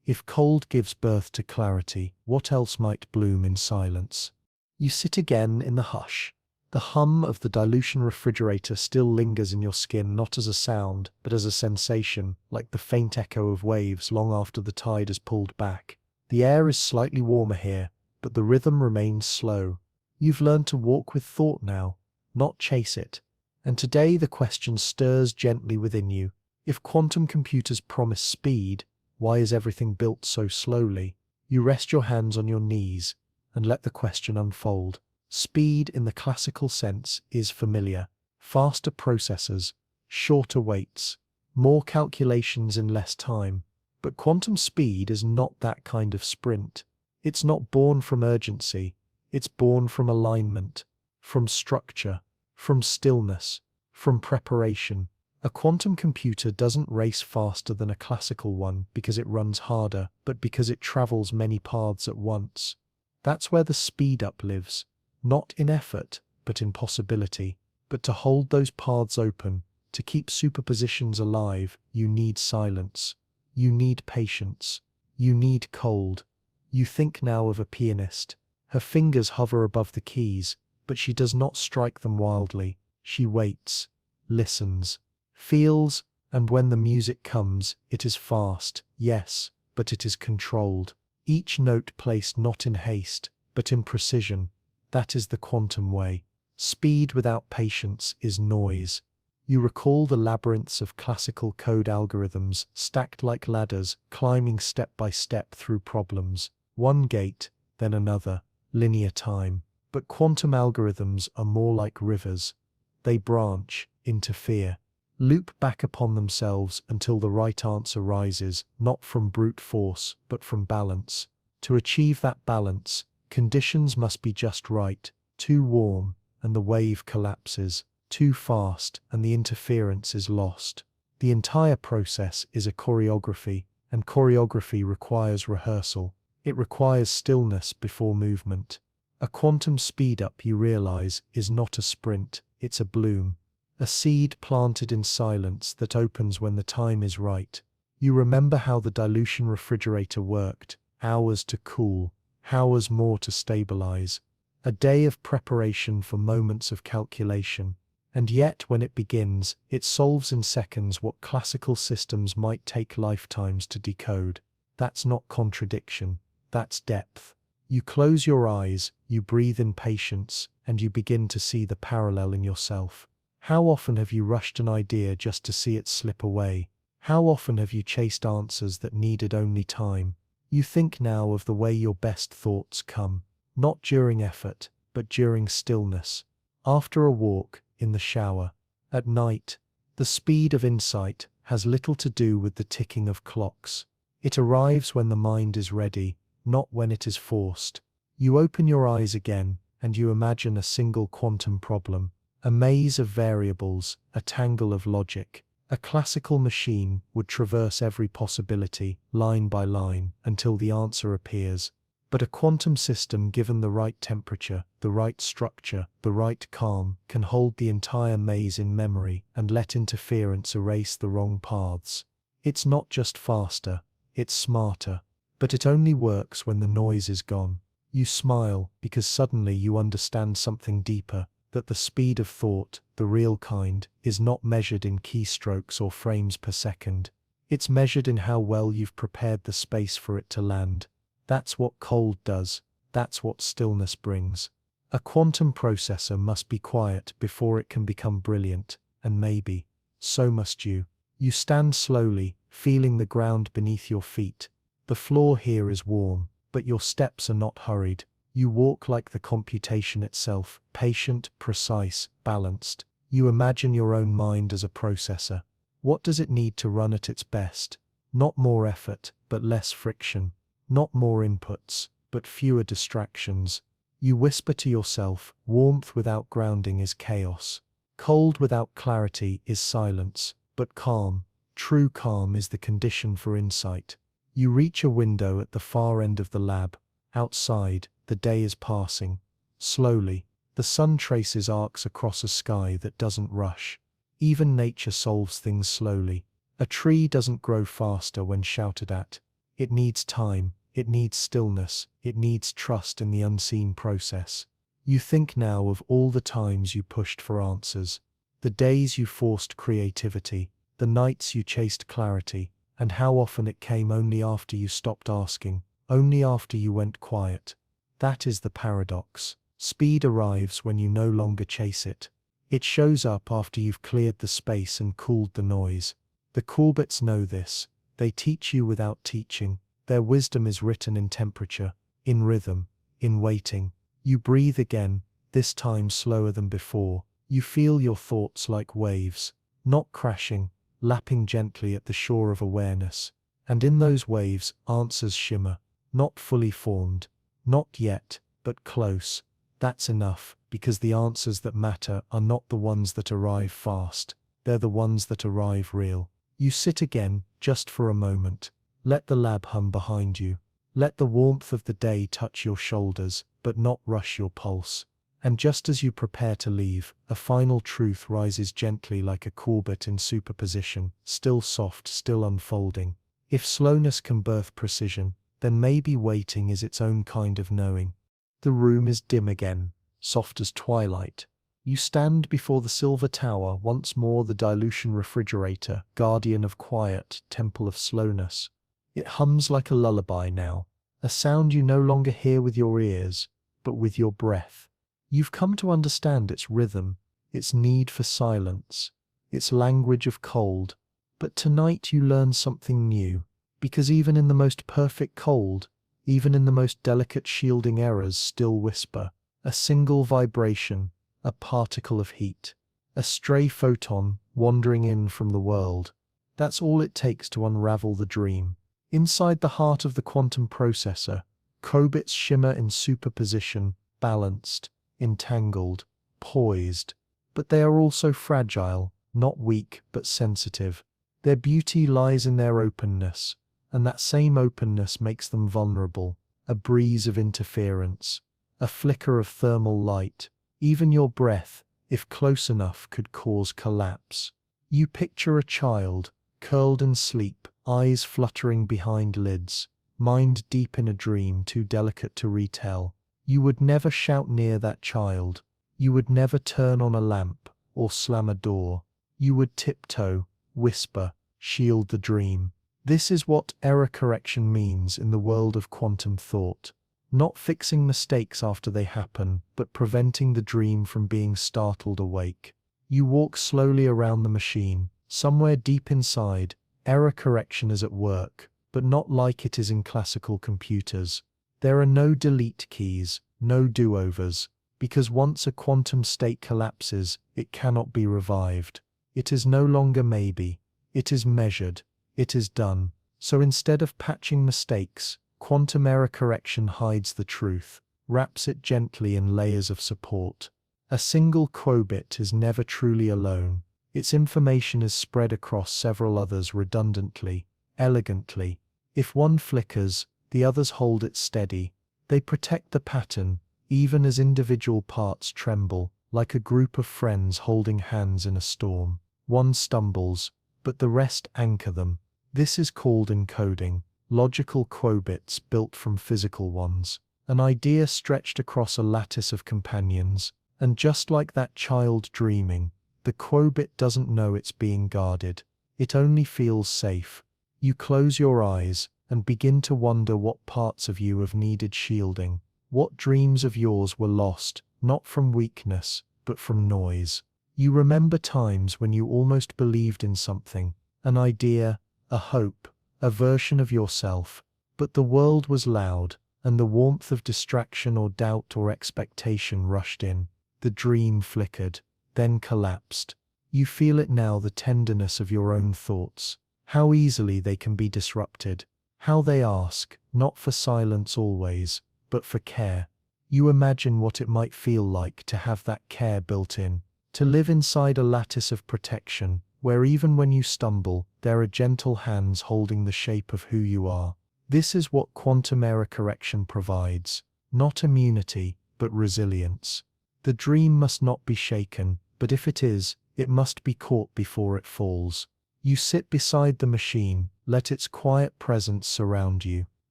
If cold gives birth to clarity, what else might bloom in silence? You sit again in the hush. The hum of the dilution refrigerator still lingers in your skin, not as a sound, but as a sensation, like the faint echo of waves long after the tide has pulled back. The air is slightly warmer here, but the rhythm remains slow. You've learned to walk with thought now, not chase it. And today the question stirs gently within you. If quantum computers promise speed, why is everything built so slowly? You rest your hands on your knees and let the question unfold. Speed in the classical sense is familiar. Faster processors, shorter waits, more calculations in less time. But quantum speed is not that kind of sprint. It's not born from urgency. It's born from alignment, from structure, from stillness, from preparation. A quantum computer doesn't race faster than a classical one because it runs harder, but because it travels many paths at once. That's where the speed up lives, not in effort, but in possibility. But to hold those paths open, to keep superpositions alive, you need silence. You need patience. You need cold. You think now of a pianist. Her fingers hover above the keys, but she does not strike them wildly. She waits, listens, feels, and when the music comes, it is fast, yes, but it is controlled. Each note placed not in haste, but in precision. That is the quantum way. Speed without patience is noise. You recall the labyrinths of classical code algorithms, stacked like ladders, climbing step by step through problems. One gate, then another, linear time. But quantum algorithms are more like rivers. They branch, interfere, loop back upon themselves until the right answer rises, not from brute force, but from balance. To achieve that balance, conditions must be just right. Too warm, and the wave collapses. Too fast, and the interference is lost. The entire process is a choreography, and choreography requires rehearsal. It requires stillness before movement. A quantum speed-up, you realize, is not a sprint, it's a bloom. A seed planted in silence that opens when the time is right. You remember how the dilution refrigerator worked, hours to cool, hours more to stabilize. A day of preparation for moments of calculation. And yet, when it begins, it solves in seconds what classical systems might take lifetimes to decode. That's not contradiction, that's depth. You close your eyes, you breathe in patience, and you begin to see the parallel in yourself. How often have you rushed an idea just to see it slip away? How often have you chased answers that needed only time? You think now of the way your best thoughts come, not during effort, but during stillness. After a walk, in the shower, at night. The speed of insight has little to do with the ticking of clocks. It arrives when the mind is ready, not when it is forced. You open your eyes again, and you imagine a single quantum problem, a maze of variables, a tangle of logic. A classical machine would traverse every possibility, line by line, until the answer appears. But a quantum system, given the right temperature, the right structure, the right calm, can hold the entire maze in memory and let interference erase the wrong paths. It's not just faster, it's smarter. But it only works when the noise is gone. You smile because suddenly you understand something deeper, that the speed of thought, the real kind, is not measured in keystrokes or frames per second. It's measured in how well you've prepared the space for it to land. That's what cold does. That's what stillness brings. A quantum processor must be quiet before it can become brilliant, and maybe, so must you. You stand slowly, feeling the ground beneath your feet. The floor here is warm, but your steps are not hurried. You walk like the computation itself, patient, precise, balanced. You imagine your own mind as a processor. What does it need to run at its best? Not more effort, but less friction. Not more inputs, but fewer distractions. You whisper to yourself, warmth without grounding is chaos. Cold without clarity is silence, but calm, true calm is the condition for insight. You reach a window at the far end of the lab. Outside, the day is passing. Slowly, the sun traces arcs across a sky that doesn't rush. Even nature solves things slowly. A tree doesn't grow faster when shouted at. It needs time, it needs stillness, it needs trust in the unseen process. You think now of all the times you pushed for answers, the days you forced creativity, the nights you chased clarity, and how often it came only after you stopped asking, only after you went quiet. That is the paradox. Speed arrives when you no longer chase it. It shows up after you've cleared the space and cooled the noise. The qubits know this. They teach you without teaching. Their wisdom is written in temperature, in rhythm, in waiting. You breathe again, this time slower than before. You feel your thoughts like waves, not crashing, lapping gently at the shore of awareness. And in those waves, answers shimmer, not fully formed, not yet, but close. That's enough, because the answers that matter are not the ones that arrive fast. They're the ones that arrive real. You sit again, just for a moment. Let the lab hum behind you. Let the warmth of the day touch your shoulders, but not rush your pulse. And just as you prepare to leave, a final truth rises gently like a qubit in superposition, still soft, still unfolding. If slowness can birth precision, then maybe waiting is its own kind of knowing. The room is dim again, soft as twilight. You stand before the silver tower, once more the dilution refrigerator, guardian of quiet, temple of slowness. It hums like a lullaby now, a sound you no longer hear with your ears, but with your breath. You've come to understand its rhythm, its need for silence, its language of cold. But tonight you learn something new, because even in the most perfect cold, even in the most delicate shielding errors still whisper, a single vibration, a particle of heat, a stray photon wandering in from the world. That's all it takes to unravel the dream. Inside the heart of the quantum processor, qubits shimmer in superposition, balanced, entangled, poised. But they are also fragile, not weak but sensitive. Their beauty lies in their openness, and that same openness makes them vulnerable. A breeze of interference, a flicker of thermal light, even your breath, if close enough, could cause collapse. You picture a child, curled in sleep, eyes fluttering behind lids, mind deep in a dream too delicate to retell. You would never shout near that child. You would never turn on a lamp or slam a door. You would tiptoe, whisper, shield the dream. This is what error correction means in the world of quantum thought. Not fixing mistakes after they happen, but preventing the dream from being startled awake. You walk slowly around the machine. Somewhere deep inside, error correction is at work, but not like it is in classical computers. There are no delete keys, no do-overs, because once a quantum state collapses, it cannot be revived. It is no longer maybe. It is measured. It is done. So instead of patching mistakes, quantum error correction hides the truth, wraps it gently in layers of support. A single qubit is never truly alone. Its information is spread across several others redundantly, elegantly. If one flickers, the others hold it steady. They protect the pattern, even as individual parts tremble, like a group of friends holding hands in a storm. One stumbles, but the rest anchor them. This is called encoding, logical qubits built from physical ones. an idea stretched across a lattice of companions, and just like that child dreaming, the qubit doesn't know it's being guarded. It only feels safe. You close your eyes and begin to wonder what parts of you have needed shielding, what dreams of yours were lost, not from weakness, but from noise. You remember times when you almost believed in something, an idea, a hope, a version of yourself, but the world was loud, and the warmth of distraction or doubt or expectation rushed in. The dream flickered, then collapsed. You feel it now, the tenderness of your own thoughts, how easily they can be disrupted, how they ask, not for silence always, but for care. You imagine what it might feel like to have that care built in, to live inside a lattice of protection, where even when you stumble, there are gentle hands holding the shape of who you are. This is what quantum error correction provides, not immunity, but resilience. The dream must not be shaken, but if it is, it must be caught before it falls. You sit beside the machine, let its quiet presence surround you.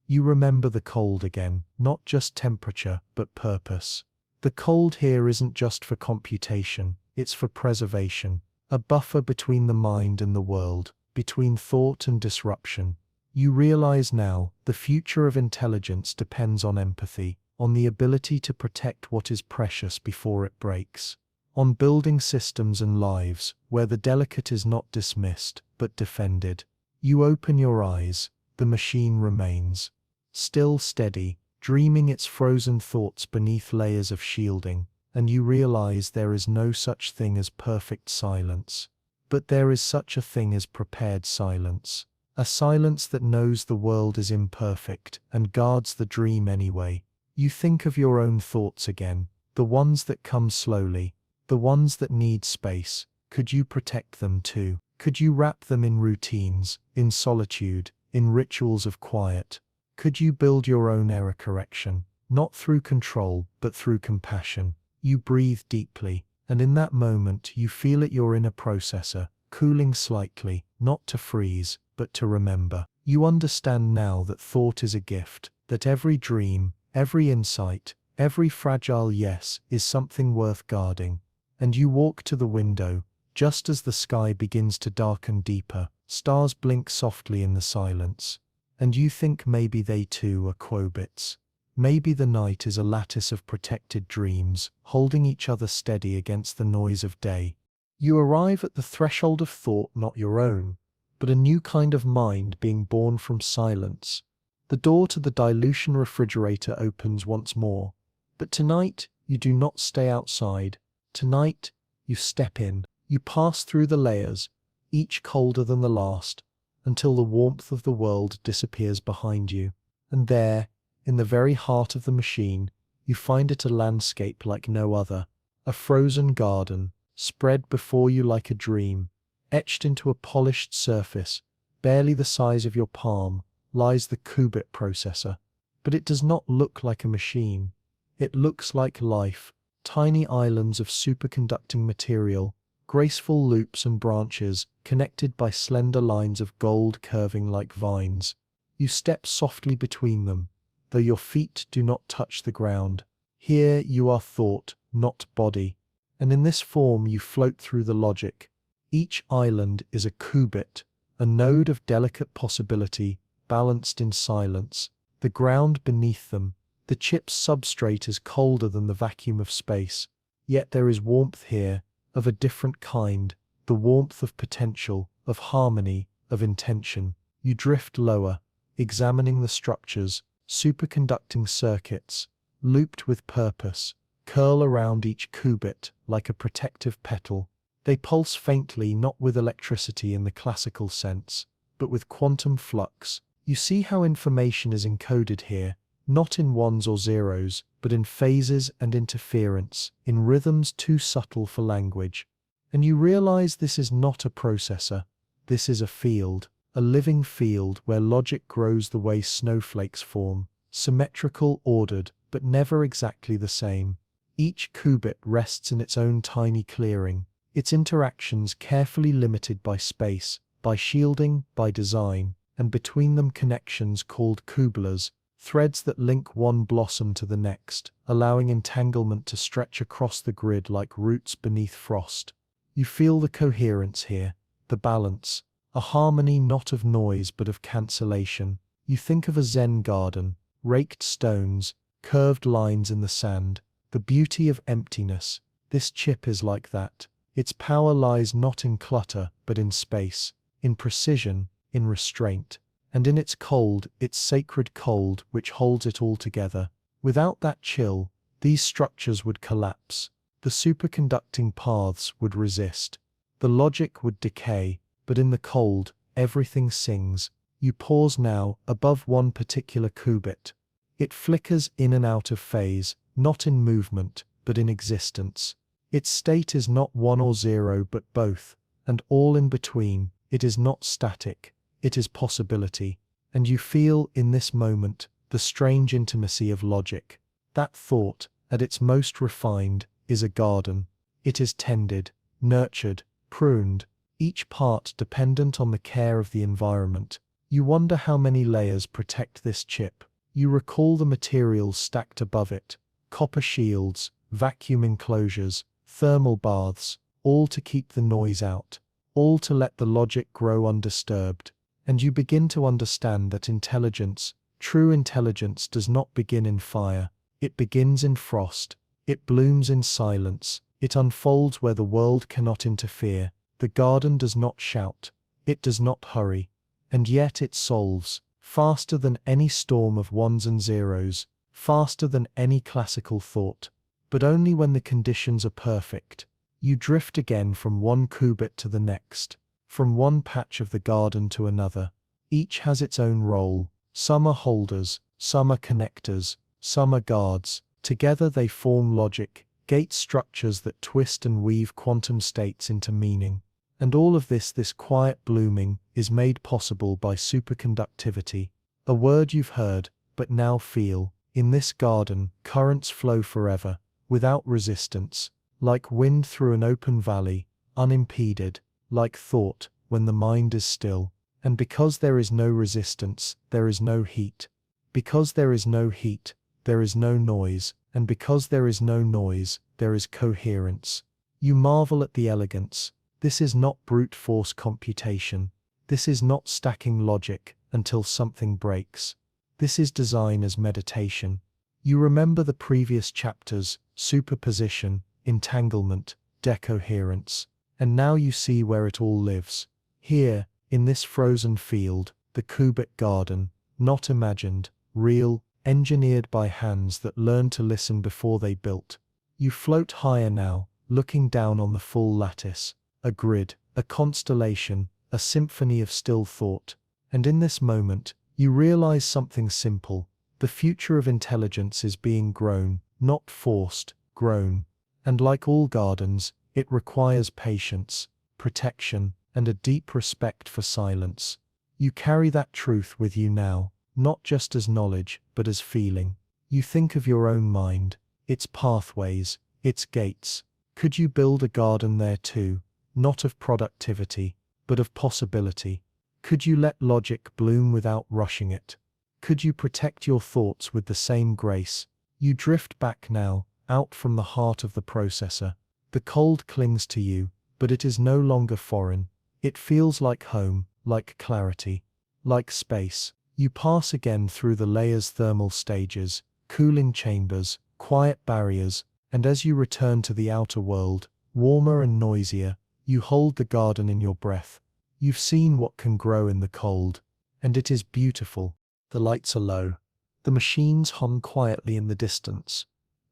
You remember the cold again, not just temperature, but purpose. The cold here isn't just for computation, it's for preservation, a buffer between the mind and the world, between thought and disruption. You realize now, the future of intelligence depends on empathy, on the ability to protect what is precious before it breaks, on building systems and lives where the delicate is not dismissed, but defended. You open your eyes, the machine remains, still steady, dreaming its frozen thoughts beneath layers of shielding, and you realize there is no such thing as perfect silence. But there is such a thing as prepared silence. A silence that knows the world is imperfect and guards the dream anyway. You think of your own thoughts again, the ones that come slowly, the ones that need space. Could you protect them too? Could you wrap them in routines, in solitude, in rituals of quiet? Could you build your own error correction, not through control, but through compassion? You breathe deeply, and in that moment you feel it, your inner processor, cooling slightly, not to freeze, but to remember. You understand now that thought is a gift, that every dream, every insight, every fragile yes is something worth guarding. And you walk to the window, just as the sky begins to darken deeper, stars blink softly in the silence, and you think maybe they too are qubits. Maybe the night is a lattice of protected dreams, holding each other steady against the noise of day. You arrive at the threshold of thought, not your own, but a new kind of mind being born from silence. The door to the dilution refrigerator opens once more, but tonight you do not stay outside. Tonight you step in, you pass through the layers, each colder than the last, until the warmth of the world disappears behind you. And there, in the very heart of the machine, you find it a landscape like no other, a frozen garden, spread before you like a dream. Etched into a polished surface, barely the size of your palm, lies the qubit processor. But it does not look like a machine. It looks like life, tiny islands of superconducting material, graceful loops and branches connected by slender lines of gold curving like vines. You step softly between them, though your feet do not touch the ground. Here you are thought, not body, and in this form you float through the logic. Each island is a qubit, a node of delicate possibility, balanced in silence. The ground beneath them, the chip's substrate is colder than the vacuum of space. Yet there is warmth here, of a different kind, the warmth of potential, of harmony, of intention. You drift lower, examining the structures, superconducting circuits, looped with purpose, curl around each qubit like a protective petal. They pulse faintly, not with electricity in the classical sense, but with quantum flux. You see how information is encoded here, not in ones or zeros, but in phases and interference, in rhythms too subtle for language. And you realize this is not a processor, this is a field, a living field where logic grows the way snowflakes form, symmetrical, ordered, but never exactly the same. Each qubit rests in its own tiny clearing, its interactions carefully limited by space, by shielding, by design, and between them connections called qubits, threads that link one blossom to the next, allowing entanglement to stretch across the grid like roots beneath frost. You feel the coherence here, the balance, a harmony not of noise but of cancellation. You think of a Zen garden, raked stones, curved lines in the sand, the beauty of emptiness. This chip is like that. Its power lies not in clutter, but in space, in precision, in restraint, and in its cold, its sacred cold, which holds it all together. Without that chill, these structures would collapse. The superconducting paths would resist. The logic would decay, but in the cold, everything sings. You pause now, above one particular qubit. It flickers in and out of phase, not in movement, but in existence. Its state is not 1 or 0 but both, and all in between. It is not static, it is possibility. And you feel, in this moment, the strange intimacy of logic. That thought, at its most refined, is a garden. It is tended, nurtured, pruned, each part dependent on the care of the environment. You wonder how many layers protect this chip. You recall the materials stacked above it, copper shields, vacuum enclosures, thermal baths, all to keep the noise out, all to let the logic grow undisturbed. And you begin to understand that intelligence, true intelligence, does not begin in fire. It begins in frost. It blooms in silence. It unfolds where the world cannot interfere. The garden does not shout. It does not hurry. And yet it solves, faster than any storm of ones and zeros, faster than any classical thought. But only when the conditions are perfect. You drift again from one qubit to the next, from one patch of the garden to another. Each has its own role. Some are holders, some are connectors, some are guards. Together they form logic, gate structures that twist and weave quantum states into meaning. And all of this quiet blooming, is made possible by superconductivity. A word you've heard, but now feel. In this garden, currents flow forever, without resistance, like wind through an open valley, unimpeded, like thought, when the mind is still. And because there is no resistance, there is no heat. Because there is no heat, there is no noise, and because there is no noise, there is coherence. You marvel at the elegance. This is not brute force computation. This is not stacking logic until something breaks. This is design as meditation. You remember the previous chapters, superposition, entanglement, decoherence, and now you see where it all lives. Here, in this frozen field, the qubit garden, not imagined, real, engineered by hands that learned to listen before they built. You float higher now, looking down on the full lattice, a grid, a constellation, a symphony of still thought. And in this moment, you realize something simple. The future of intelligence is being grown, not forced, grown. And like all gardens, it requires patience, protection, and a deep respect for silence. You carry that truth with you now, not just as knowledge, but as feeling. You think of your own mind, its pathways, its gates. Could you build a garden there too? Not of productivity, but of possibility. Could you let logic bloom without rushing it? Could you protect your thoughts with the same grace? You drift back now, out from the heart of the processor. The cold clings to you, but it is no longer foreign. It feels like home, like clarity, like space. You pass again through the layers' thermal stages, cooling chambers, quiet barriers, and as you return to the outer world, warmer and noisier, you hold the garden in your breath. You've seen what can grow in the cold, and it is beautiful. The lights are low. The machines hum quietly in the distance,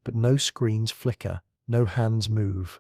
but no screens flicker, no hands move,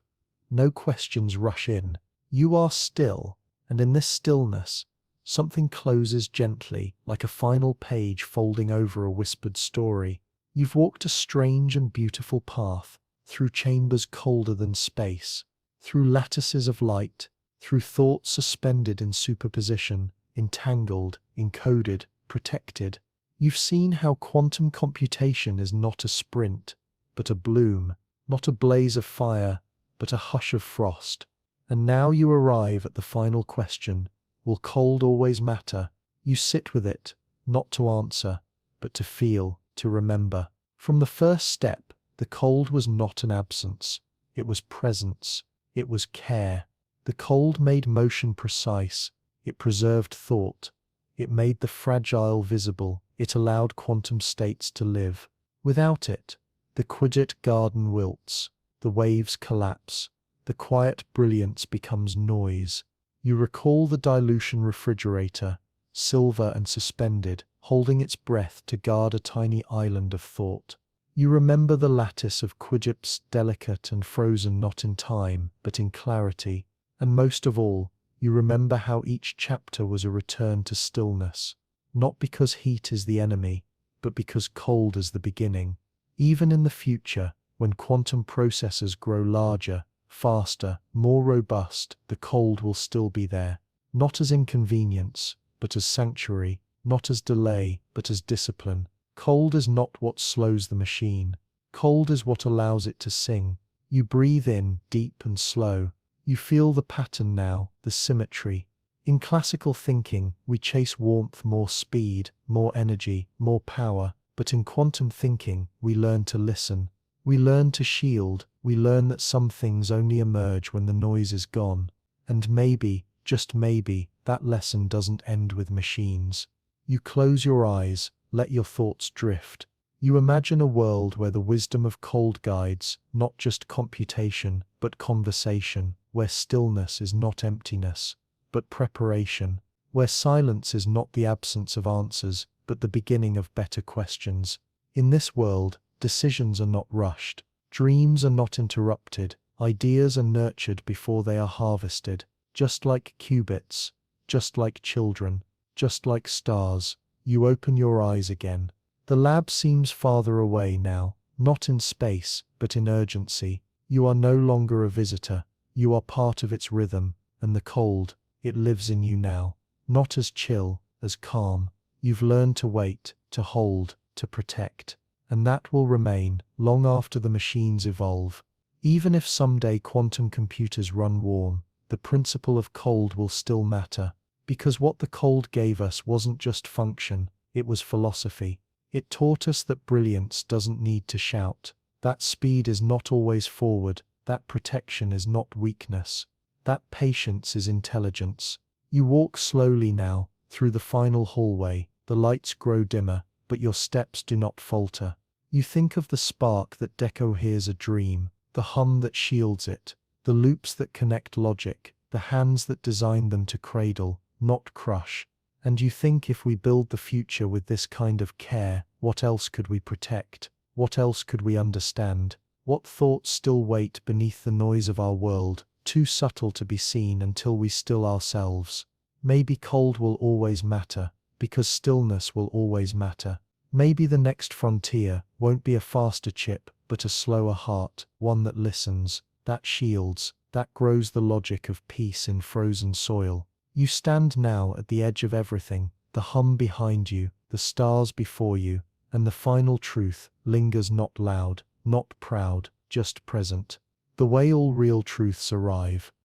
no questions rush in. You are still, and in this stillness, something closes gently, like a final page folding over a whispered story. You've walked a strange and beautiful path, through chambers colder than space, through lattices of light, through thoughts suspended in superposition, entangled, encoded, protected. You've seen how quantum computation is not a sprint, but a bloom, not a blaze of fire, but a hush of frost. And now you arrive at the final question: will cold always matter? You sit with it, not to answer, but to feel, to remember. From the first step, the cold was not an absence. It was presence. It was care. The cold made motion precise. It preserved thought. It made the fragile visible. It allowed quantum states to live. Without it, the quiet garden wilts. The waves collapse. The quiet brilliance becomes noise. You recall the dilution refrigerator, silver and suspended, holding its breath to guard a tiny island of thought. You remember the lattice of qubits, delicate and frozen not in time, but in clarity. And most of all, you remember how each chapter was a return to stillness. Not because heat is the enemy, but because cold is the beginning. Even in the future, when quantum processors grow larger, faster, more robust, the cold will still be there. Not as inconvenience, but as sanctuary. Not as delay, but as discipline. Cold is not what slows the machine. Cold is what allows it to sing. You breathe in, deep and slow. You feel the pattern now, the symmetry. In classical thinking, we chase warmth, more speed, more energy, more power. But in quantum thinking, we learn to listen. We learn to shield. We learn that some things only emerge when the noise is gone. And maybe, just maybe, that lesson doesn't end with machines. You close your eyes, let your thoughts drift. You imagine a world where the wisdom of cold guides, not just computation, but conversation, where stillness is not emptiness, but preparation, where silence is not the absence of answers, but the beginning of better questions. In this world, decisions are not rushed, dreams are not interrupted, ideas are nurtured before they are harvested, just like qubits, just like children, just like stars. You open your eyes again. The lab seems farther away now, not in space, but in urgency. You are no longer a visitor. You are part of its rhythm, and the cold, it lives in you now. Not as chill, as calm. You've learned to wait, to hold, to protect. And that will remain, long after the machines evolve. Even if someday quantum computers run warm, the principle of cold will still matter. Because what the cold gave us wasn't just function, it was philosophy. It taught us that brilliance doesn't need to shout, that speed is not always forward, that protection is not weakness, that patience is intelligence. You walk slowly now, through the final hallway, the lights grow dimmer, but your steps do not falter. You think of the spark that decoheres a dream, the hum that shields it, the loops that connect logic, the hands that design them to cradle, not crush. And you think, if we build the future with this kind of care, what else could we protect? What else could we understand? What thoughts still wait beneath the noise of our world, too subtle to be seen until we still ourselves? Maybe cold will always matter, because stillness will always matter. Maybe the next frontier won't be a faster chip, but a slower heart, one that listens, that shields, that grows the logic of peace in frozen soil. You stand now at the edge of everything, the hum behind you, the stars before you, and the final truth lingers not loud, not proud, just present. The way all real truths arrive,